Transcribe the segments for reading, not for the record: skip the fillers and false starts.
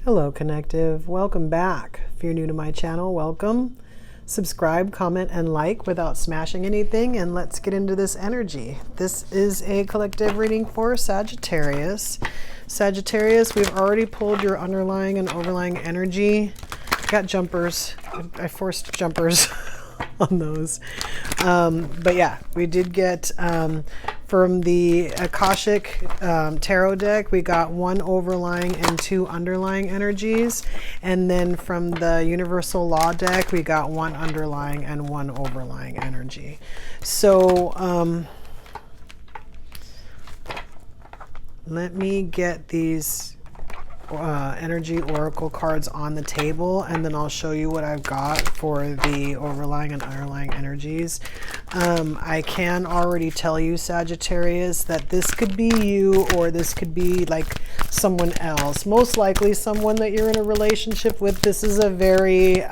Hello, Connective. Welcome back. If you're new to my channel, welcome. Subscribe, comment, and like without smashing anything, and let's get into this energy. This is a collective reading for Sagittarius. Sagittarius, we've already pulled your underlying and overlying energy. Got jumpers. I forced jumpers on those. But yeah, we did get from the Akashic tarot deck, we got one overlying and two underlying energies. And then from the Universal Law deck, we got one underlying and one overlying energy. So let me get these energy oracle cards on the table, and then I'll show you what I've got for the overlying and underlying energies. I can already tell you, Sagittarius, that this could be you, or this could be like someone else. Most likely someone that you're in a relationship with. This is a very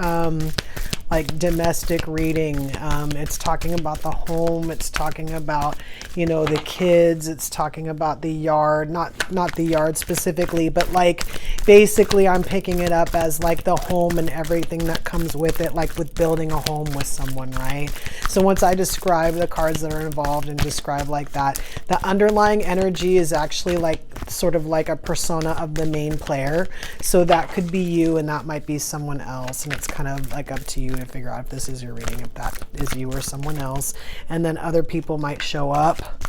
like domestic reading. It's talking about the home. It's talking about, you know, the kids. It's talking about the yard, not the yard specifically, but like basically I'm picking it up as like the home and everything that comes with it, like with building a home with someone, right? So once I describe the cards that are involved and describe like that, the underlying energy is actually like sort of like a persona of the main player. So that could be you, and that might be someone else, and it's kind of like up to you to figure out if this is your reading, if that is you or someone else. And then other people might show up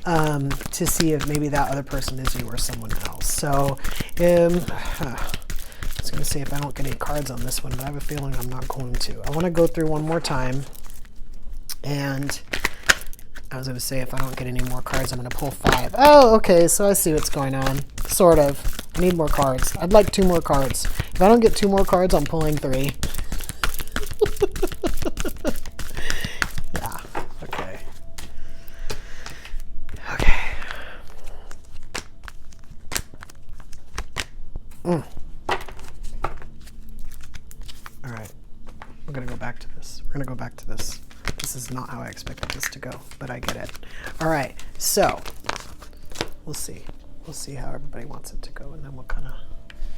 to see if maybe that other person is you or someone else. So I was going to say if I don't get any cards on this one, but I have a feeling I'm not going to. I want to go through one more time, and I was going to say if I don't get any more cards, I'm going to pull 5. Oh, okay, so I see what's going on. Sort of. I need more cards. I'd like 2 more cards. If I don't get 2 more cards, I'm pulling 3. Yeah, okay. Okay. All right. We're going to go back to this. We're going to go back to this. This is not how I expected this to go, but I get it. All right. So we'll see. We'll see how everybody wants it to go, and then we'll kind of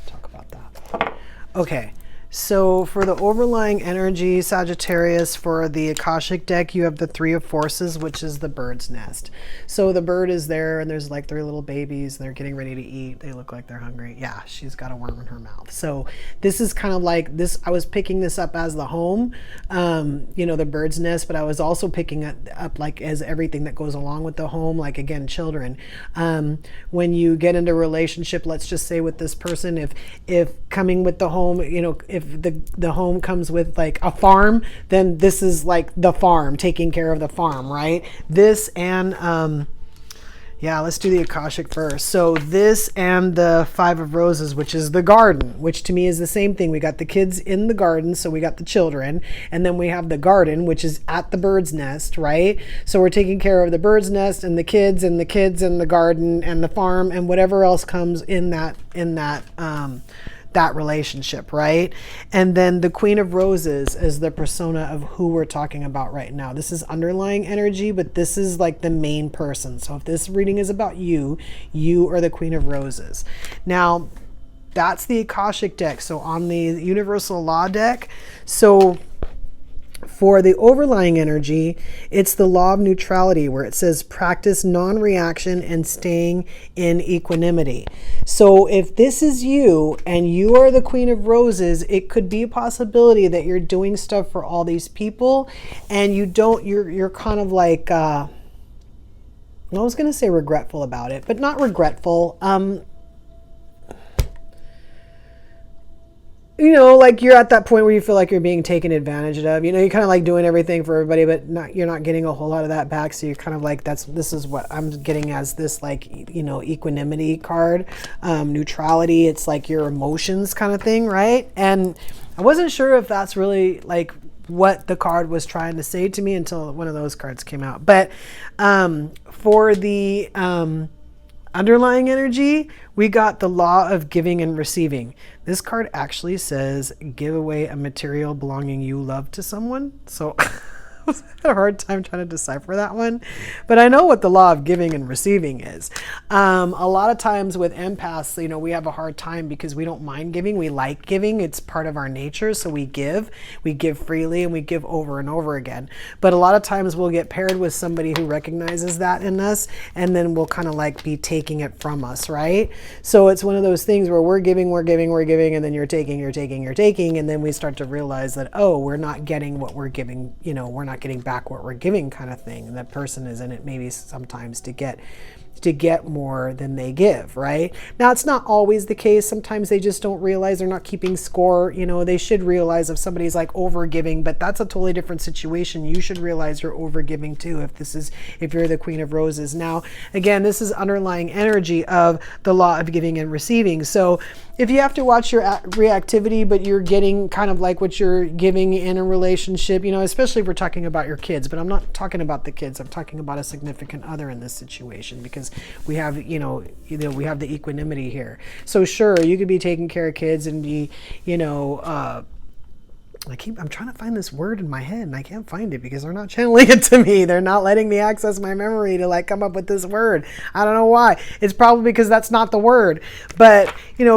talk about that. Okay. So for the overlying energy, Sagittarius, for the Akashic deck, you have the 3 of Forces, which is the bird's nest. So the bird is there, and there's like 3 little babies, and they're getting ready to eat. They look like they're hungry. Yeah, she's got a worm in her mouth. So this is kind of like this. I was picking this up as the home, you know, the bird's nest, but I was also picking it up like as everything that goes along with the home, like again, children. When you get into a relationship, let's just say with this person, if coming with the home, you know, if the home comes with like a farm, then this is like the farm, taking care of the farm, right? This and yeah, let's do the Akashic first. So this and the 5 of Roses, which is the garden, which to me is the same thing. We got the kids in the garden, so we got the children, and then we have the garden, which is at the bird's nest, right? So we're taking care of the bird's nest and the kids and the garden and the farm and whatever else comes in that that relationship, right? And then the Queen of Roses is the persona of who we're talking about right now. This is underlying energy, but this is like the main person. So if this reading is about you, you are the Queen of Roses. Now, that's the Akashic deck. So on the Universal Law deck, so for the overlying energy, it's the law of neutrality, where it says practice non-reaction and staying in equanimity. So if this is you and you are the Queen of Roses, it could be a possibility that you're doing stuff for all these people and you're kind of like, I was going to say regretful about it, but not regretful. You know, like you're at that point where you feel like you're being taken advantage of. You know, you're kind of like doing everything for everybody, but you're not getting a whole lot of that back. So you're kind of like, this is what I'm getting as this, like, you know, equanimity card, neutrality. It's like your emotions kind of thing, right? And I wasn't sure if that's really like what the card was trying to say to me until one of those cards came out. But for the underlying energy, we got the law of giving and receiving. This card actually says give away a material belonging you love to someone. So had a hard time trying to decipher that one, but I know what the law of giving and receiving is. A lot of times with empaths, you know, we have a hard time because we don't mind giving. We like giving. It's part of our nature. So we give freely, and we give over and over again. But a lot of times we'll get paired with somebody who recognizes that in us, and then we'll kind of like be taking it from us, right? So it's one of those things where we're giving, and then you're taking, and then we start to realize that, oh, we're not getting what we're giving, you know, we're not getting back what we're giving, kind of thing. And that person is in it maybe sometimes to get more than they give, right? Now, it's not always the case. Sometimes they just don't realize, they're not keeping score. You know, they should realize if somebody's like over giving, but that's a totally different situation. You should realize you're over giving too if you're the Queen of Roses. Now, again, this is underlying energy of the law of giving and receiving. So if you have to watch your reactivity, but you're getting kind of like what you're giving in a relationship, you know, especially if we're talking about your kids, but I'm not talking about the kids. I'm talking about a significant other in this situation, because we have, we have the equanimity here. So sure, you could be taking care of kids and be, I'm trying to find this word in my head and I can't find it because they're not channeling it to me. They're not letting me access my memory to like come up with this word. I don't know why. It's probably because that's not the word. But,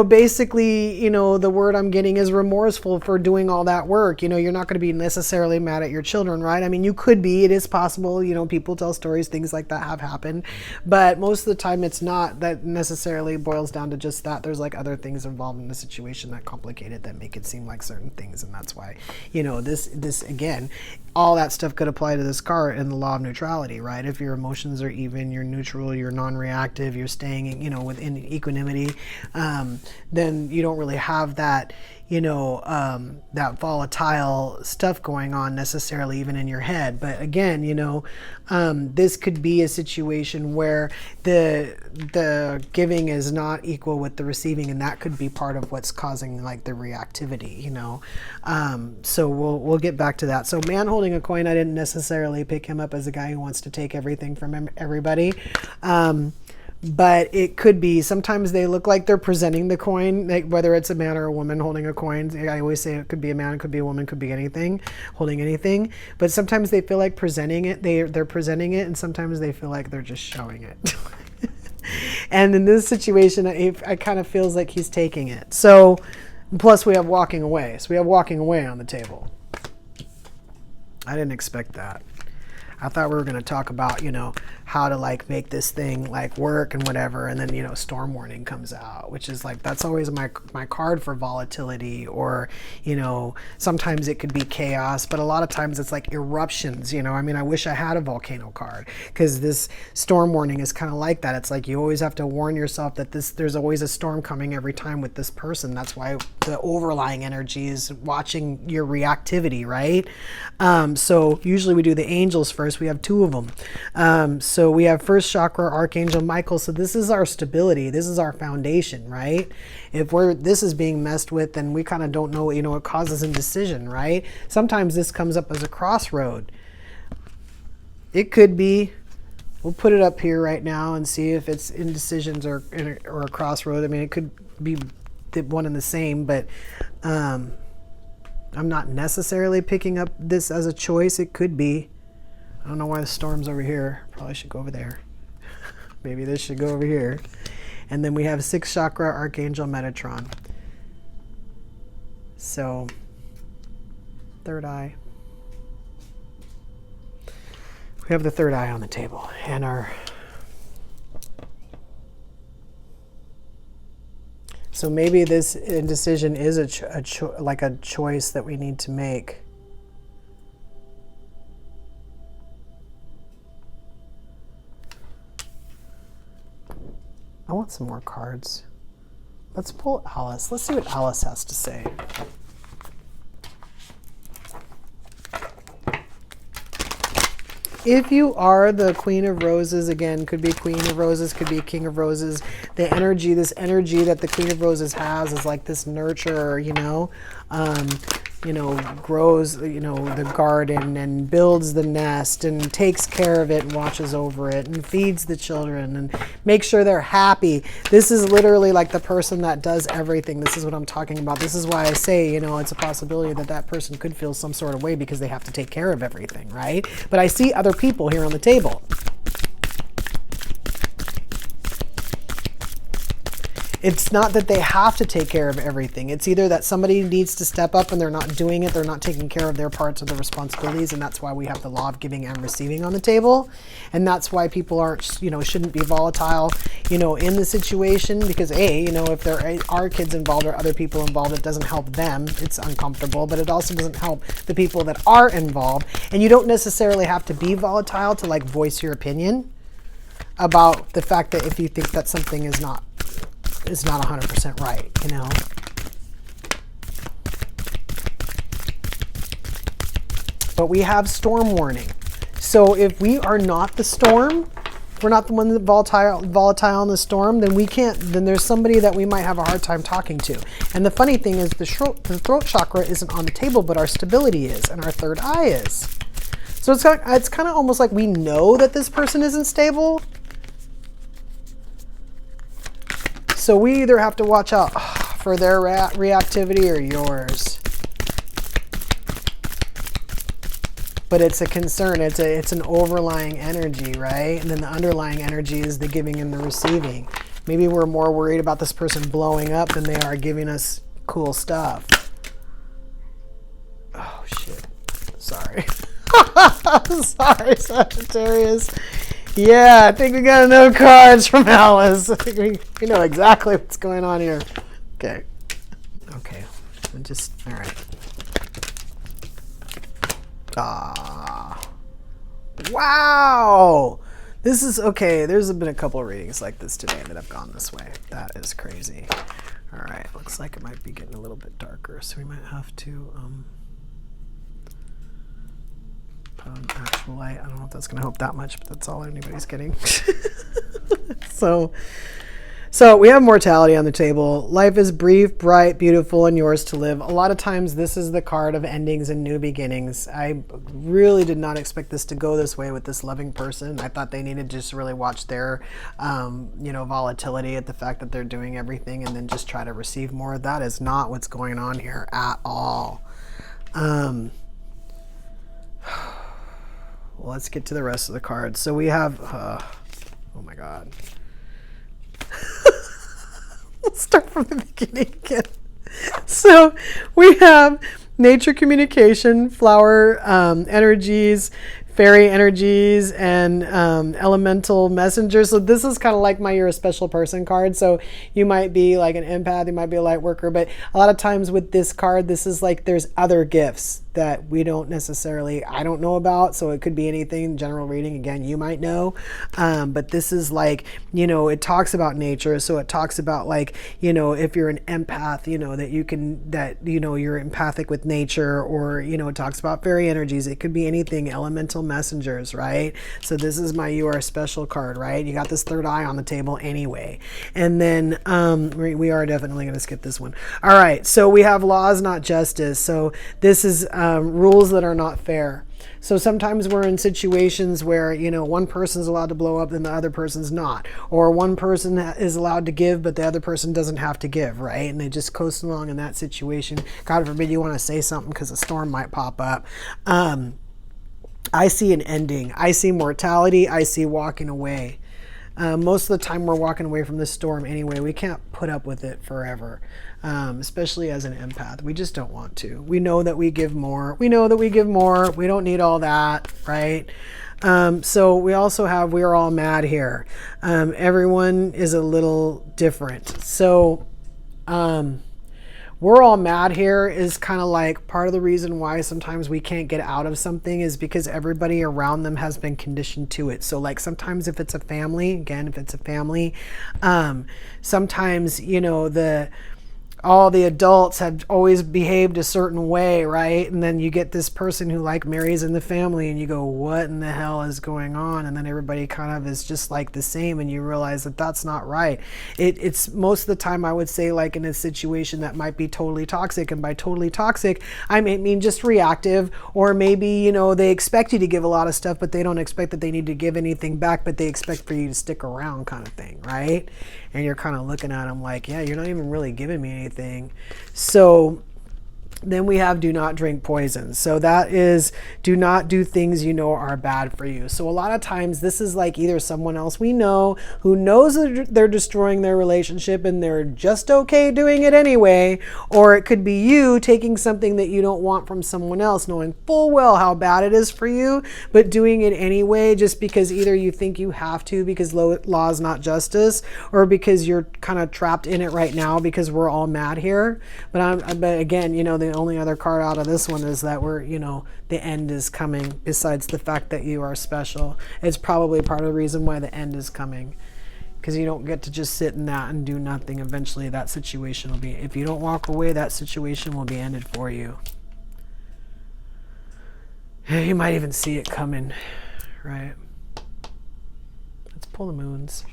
basically, the word I'm getting is remorseful for doing all that work. You're not going to be necessarily mad at your children, right? I mean, you could be. It is possible. People tell stories, things like that have happened. But most of the time it's not. That necessarily boils down to just that. There's like other things involved in the situation that complicate it, that make it seem like certain things. And that's why this again, all that stuff could apply to this card in the law of neutrality, right? If your emotions are even, you're neutral, you're non-reactive, you're staying, within equanimity, then you don't really have that, that volatile stuff going on necessarily even in your head. But again, this could be a situation where the giving is not equal with the receiving, and that could be part of what's causing like the reactivity, so we'll get back to that. So man holding a coin, I didn't necessarily pick him up as a guy who wants to take everything from everybody. But it could be, sometimes they look like they're presenting the coin, like whether it's a man or a woman holding a coin. I always say it could be a man, it could be a woman, could be anything, holding anything. But sometimes they feel like presenting it, they're presenting it, and sometimes they feel like they're just showing it. And in this situation, I kind of feels like he's taking it. So, plus we have walking away. So we have walking away on the table. I didn't expect that. I thought we were going to talk about, how to like make this thing like work and whatever. And then, storm warning comes out, which is like, that's always my card for volatility, or, sometimes it could be chaos, but a lot of times it's like eruptions, I mean, I wish I had a volcano card, because this storm warning is kind of like that. It's like, you always have to warn yourself that there's always a storm coming every time with this person. That's why the overlying energy is watching your reactivity, right? So usually we do the angels first. We have two of them. So we have first chakra, Archangel Michael. So this is our stability. This is our foundation, right? If this is being messed with, then we kind of don't know, it causes indecision, right? Sometimes this comes up as a crossroad. It could be, we'll put it up here right now and see if it's indecisions or a crossroad. I mean, it could be one and the same, but I'm not necessarily picking up this as a choice. It could be. I don't know why the storm's over here. Probably should go over there. Maybe this should go over here. And then we have sixth chakra, Archangel Metatron. So, third eye. We have the third eye on the table. And so maybe this indecision is like a choice that we need to make. I want some more cards. Let's pull Alice. Let's see what Alice has to say. If you are the Queen of Roses, again, could be Queen of Roses, could be King of Roses. This energy that the Queen of Roses has is like this nurture, grows, the garden and builds the nest and takes care of it and watches over it and feeds the children and makes sure they're happy. This is literally like the person that does everything. This is what I'm talking about. This is why I say, it's a possibility that that person could feel some sort of way because they have to take care of everything, right? But I see other people here on the table. It's not that they have to take care of everything. It's either that somebody needs to step up and they're not doing it. They're not taking care of their parts of the responsibilities. And that's why we have the law of giving and receiving on the table. And that's why people aren't, shouldn't be volatile, in the situation. Because if there are kids involved or other people involved, it doesn't help them. It's uncomfortable, but it also doesn't help the people that are involved. And you don't necessarily have to be volatile to like voice your opinion about the fact that if you think that something is not 100% right, But we have storm warning. So if we are not the storm, if we're not the one that volatile in the storm, then then there's somebody that we might have a hard time talking to. And the funny thing is the throat chakra isn't on the table, but our stability is, and our third eye is. So it's kind of almost like we know that this person isn't stable. So we either have to watch out for their reactivity or yours. But it's a concern. It's an overlying energy, right? And then the underlying energy is the giving and the receiving. Maybe we're more worried about this person blowing up than they are giving us cool stuff. Oh, shit. Sorry. Sorry, Sagittarius. Yeah, I think we got enough cards from Alice. I think we know exactly what's going on here. Okay. Okay. All right. Wow. This is, okay, there's been a couple of readings like this today that have gone this way. That is crazy. All right. Looks like it might be getting a little bit darker, so we might have to actual light. I don't know if that's going to help that much, but that's all anybody's getting. So we have mortality on the table. Life is brief, bright, beautiful, and yours to live. A lot of times this is the card of endings and new beginnings. I really did not expect this to go this way with this loving person. I thought they needed to just really watch their, volatility at the fact that they're doing everything and then just try to receive more. That is not what's going on here at all. Well, let's get to the rest of the cards. So we have, oh my God. Let's start from the beginning again. So we have nature communication, flower energies, fairy energies, and elemental messengers. So this is kind of like my You're a Special Person card. So you might be like an empath, you might be a light worker, but a lot of times with this card, this is like there's other gifts that we don't necessarily, I don't know about. So it could be anything, general reading, again, you might know. But this is like, it talks about nature. So it talks about like, if you're an empath, you're empathic with nature, or, it talks about fairy energies. It could be anything, elemental messengers, right? So this is my You Are Special card, right? You got this third eye on the table anyway. And then we are definitely going to skip this one. All right. So we have laws, not justice. So this is rules that are not fair. So sometimes we're in situations where, one person's allowed to blow up and the other person's not. Or one person is allowed to give, but the other person doesn't have to give, right? And they just coast along in that situation. God forbid you want to say something because a storm might pop up. I see an ending. I see mortality. I see walking away. Most of the time we're walking away from this storm anyway. We can't put up with it forever, especially as an empath. We just don't want to. We know that we give more. We know that we give more. We don't need all that, right? So we also have, we are all mad here. Everyone is a little different. So we're all mad here is kind of like part of the reason why sometimes we can't get out of something is because everybody around them has been conditioned to it. So like sometimes if it's a family, again, if it's a family, sometimes, all the adults have always behaved a certain way, right? And then you get this person who like marries in the family and you go, what in the hell is going on? And then everybody kind of is just like the same, and you realize that that's not right. It's most of the time, I would say, like in a situation that might be totally toxic. And by totally toxic, I mean just reactive, or maybe, you know, they expect you to give a lot of stuff, but they don't expect that they need to give anything back, but they expect for you to stick around kind of thing, right? And you're kind of looking at them like, yeah, you're not even really giving me anything. So then we have do not drink poison. So that is, do not do things you know are bad for you. So a lot of times this is like either someone else we know who knows that they're destroying their relationship and they're just okay doing it anyway, or it could be you taking something that you don't want from someone else, knowing full well how bad it is for you, but doing it anyway just because either you think you have to because law is not justice, or because you're kind of trapped in it right now because we're all mad here. But again, you know, the only other card out of this one is that we're, you know, the end is coming. Besides the fact that you are special, it's probably part of the reason why the end is coming, because you don't get to just sit in that and do nothing. Eventually that situation will be, if you don't walk away, that situation will be ended for you. You might even see it coming, right? Let's pull the moons.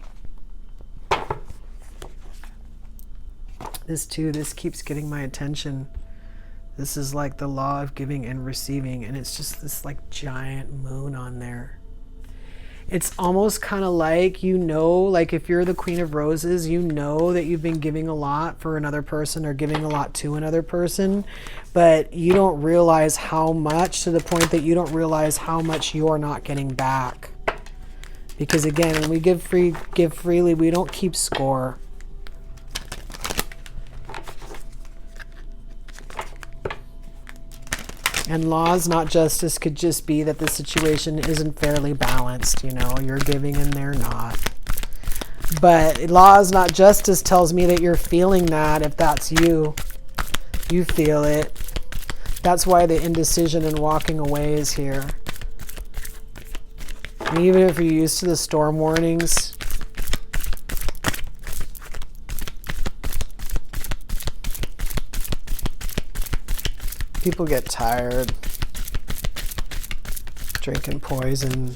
This too, this keeps getting my attention. This is like the law of giving and receiving, and it's just this like giant moon on there. It's almost kind of like, you know, like if you're the Queen of Roses, you know that you've been giving a lot for another person or giving a lot to another person, but you don't realize how much, to the point that you don't realize how much you're not getting back. Because again, when we give freely, we don't keep score. And laws, not justice, could just be that the situation isn't fairly balanced. You know, you're giving and they're not. But laws, not justice tells me that you're feeling that. If that's you, you feel it. That's why the indecision and walking away is here. And even if you're used to the storm warnings, people get tired drinking poison,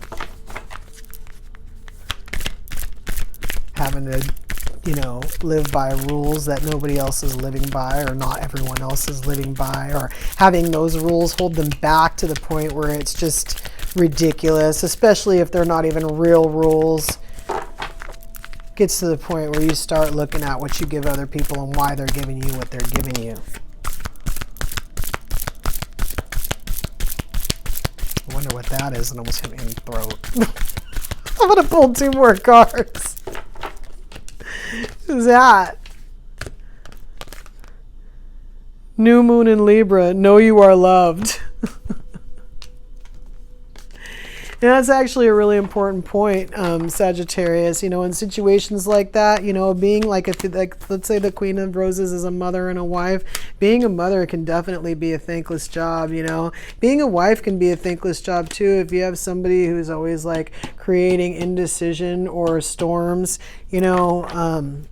having to, you know, live by rules that nobody else is living by, or not everyone else is living by, or having those rules hold them back to the point where it's just ridiculous, especially if they're not even real rules. Gets to the point where you start looking at what you give other people and why they're giving you what they're giving you. I wonder what that is. It almost hit me in the throat. I'm going to pull 2 more cards. Who's that? New moon in Libra. Know you are loved. And that's actually a really important point, Sagittarius. You know, in situations like that, you know, being like, if like, let's say the Queen of Roses is a mother and a wife, being a mother can definitely be a thankless job. You know, being a wife can be a thankless job too. If you have somebody who's always like creating indecision or storms, you know,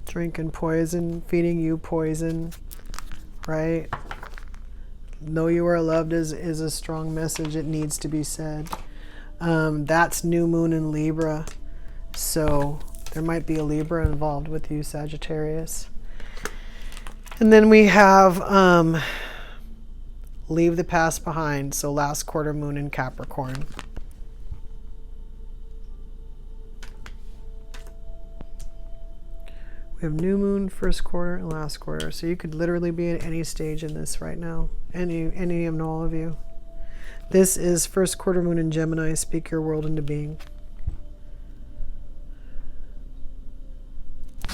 drinking poison, feeding you poison, right? Know you are loved is a strong message. It needs to be said. That's new moon in Libra. So there might be a Libra involved with you, Sagittarius. And then we have leave the past behind. So last quarter moon in Capricorn. We have new moon, first quarter, and last quarter. So you could literally be at any stage in this right now. Any and all of you. This is first quarter moon in Gemini. Speak your world into being.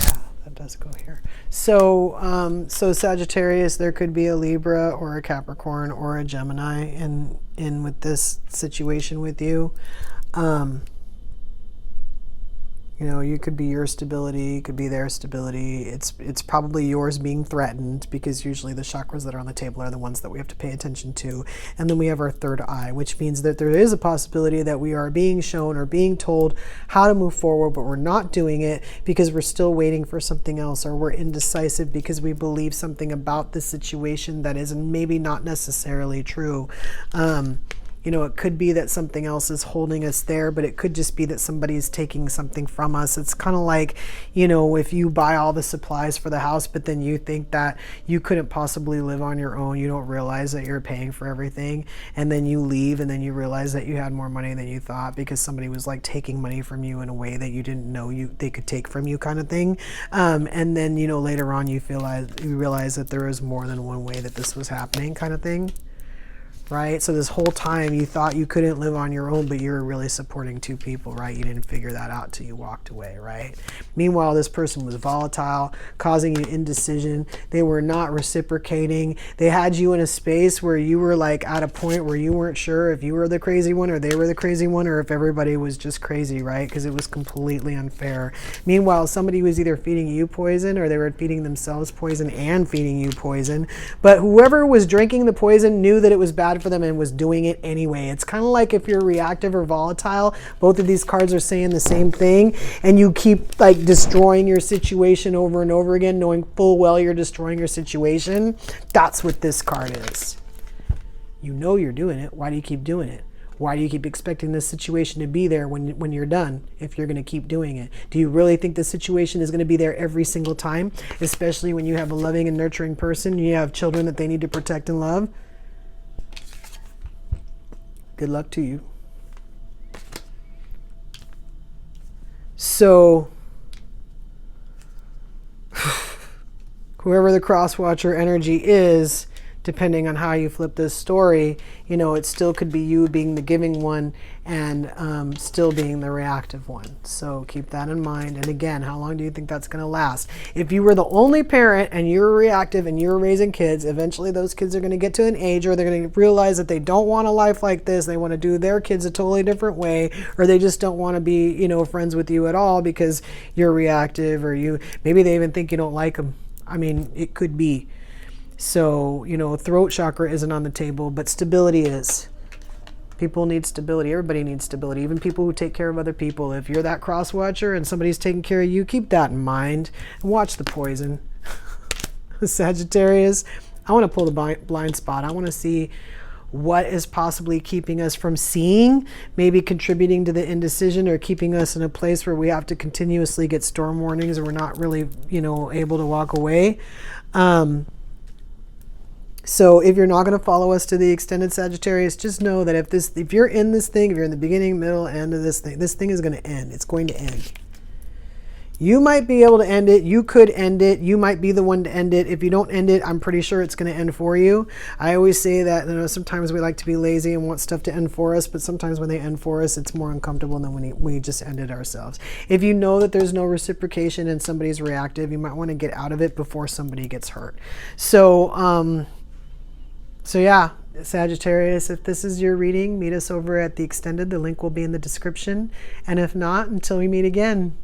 Yeah, that does go here. So, so Sagittarius, there could be a Libra or a Capricorn or a Gemini in with this situation with you. You know, you could be your stability, could be their stability. It's probably yours being threatened, because usually the chakras that are on the table are the ones that we have to pay attention to. And then we have our third eye, which means that there is a possibility that we are being shown or being told how to move forward, but we're not doing it because we're still waiting for something else, or we're indecisive because we believe something about the situation that is maybe not necessarily true. You know, it could be that something else is holding us there, but it could just be that somebody's taking something from us. It's kind of like, you know, if you buy all the supplies for the house, but then you think that you couldn't possibly live on your own. You don't realize that you're paying for everything. And then you leave, and then you realize that you had more money than you thought because somebody was like taking money from you in a way that you didn't know they could take from you, kind of thing. And then, you know, later on you realize that there is more than one way that this was happening, kind of thing. Right? So this whole time you thought you couldn't live on your own, but you were really supporting two people, right? You didn't figure that out till you walked away, right? Meanwhile, this person was volatile, causing you indecision. They were not reciprocating. They had you in a space where you were like at a point where you weren't sure if you were the crazy one or they were the crazy one, or if everybody was just crazy, right? Because it was completely unfair. Meanwhile, somebody was either feeding you poison, or they were feeding themselves poison and feeding you poison. But whoever was drinking the poison knew that it was bad for them and was doing it anyway. It's kind of like if you're reactive or volatile, both of these cards are saying the same thing, and you keep like destroying your situation over and over again, knowing full well you're destroying your situation. That's what this card is. You know you're doing it. Why do you keep doing it? Why do you keep expecting this situation to be there when you're done, if you're going to keep doing it? Do you really think the situation is going to be there every single time? Especially when you have a loving and nurturing person, you have children that they need to protect and love. Good luck to you. So, whoever the cross-watcher energy is, depending on how you flip this story, you know, it still could be you being the giving one and still being the reactive one. So keep that in mind. And again, how long do you think that's going to last? If you were the only parent and you're reactive and you're raising kids, eventually those kids are going to get to an age where they're going to realize that they don't want a life like this. They want to do their kids a totally different way, or they just don't want to be, you know, friends with you at all because you're reactive, or maybe they even think you don't like them. I mean, it could be. So, you know, throat chakra isn't on the table, but stability is. People need stability. Everybody needs stability, even people who take care of other people. If you're that cross watcher and somebody's taking care of you, keep that in mind and watch the poison. Sagittarius, I want to pull the blind spot. I want to see what is possibly keeping us from seeing, maybe contributing to the indecision, or keeping us in a place where we have to continuously get storm warnings, or we're not really, you know, able to walk away. So if you're not going to follow us to the extended Sagittarius, just know that if you're in this thing, if you're in the beginning, middle, end of this thing is going to end. It's going to end. You might be able to end it. You could end it. You might be the one to end it. If you don't end it, I'm pretty sure it's going to end for you. I always say that, you know, sometimes we like to be lazy and want stuff to end for us, but sometimes when they end for us, it's more uncomfortable than when we just end it ourselves. If you know that there's no reciprocation and somebody's reactive, you might want to get out of it before somebody gets hurt. So yeah, Sagittarius, if this is your reading, meet us over at the extended. The link will be in the description. And if not, until we meet again.